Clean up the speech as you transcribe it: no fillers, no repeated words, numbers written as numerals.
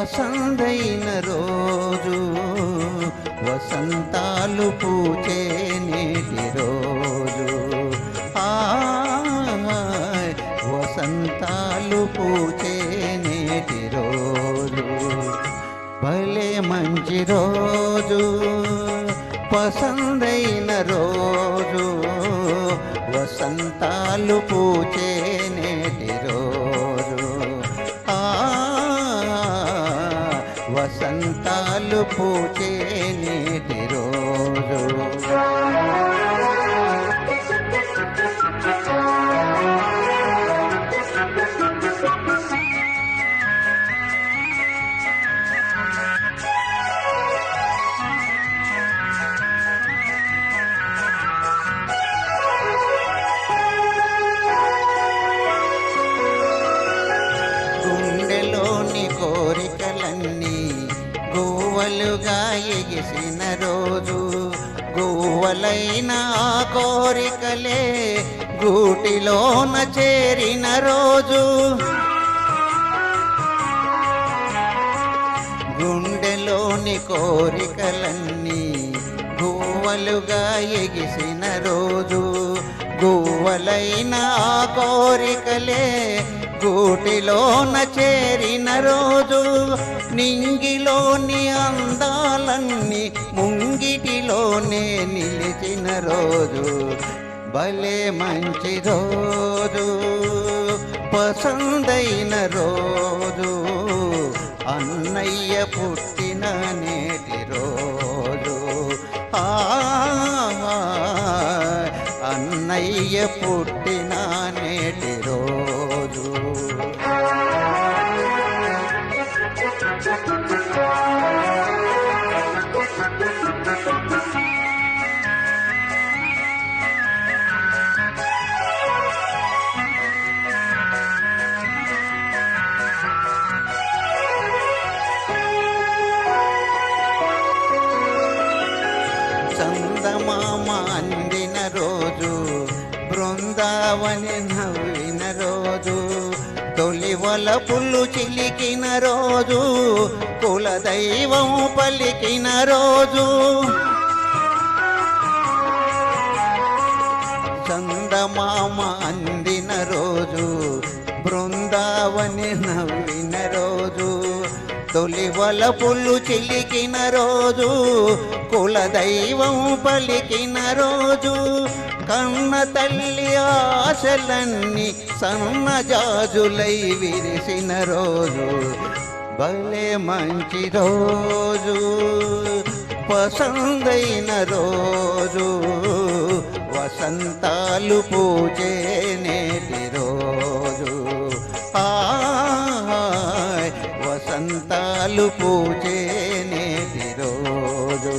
పసందైన రోజు వసంతాలు పూచే నేటి రోజు వసంతాలు పూచే నేటి రోజు భలే మంచి రోజు పసందైన రోజు వసంతాలు పూచే నేటి రోజు వసంతాలు పూచే నేటి రోజు కోరికలన్నీ గువ్వలుగా ఎగిసిన రోజు గువ్వలైన కోరికలే గూటిలోన చేరిన రోజు గుండెలోని కోరికలన్నీ గువ్వలుగా ఎగిసిన రోజు గువ్వలైన కోరికలే గూటిలోన చేరిన రోజు నింగిలోని అందాలన్నీ ముంగిటిలోనే నిలిచిన రోజు భలే మంచి రోజు పసందైన రోజు అన్నయ్య పుట్టిన నేటి రోజు అన్నయ్య పుట్టిన నేటి రోజు చందమామ అందిన రోజు బృందావని నవ్విన రోజు తొలి వలపులు చిలికిన రోజు కులదైవం పలికిన రోజు చందమామ అందిన రోజు బృందావని నవ్విన రోజు తొలి వలపులు చిలికిన రోజు కులదైవం పలికిన రోజు కన్న తల్లి ఆశలన్నీ సన్నజాజులై విరిసిన రోజు భలే మంచి రోజు పసందైన రోజు వసంతాలు పూచే నేటి రోజు వసంతాలు పూచే నేటి రోజు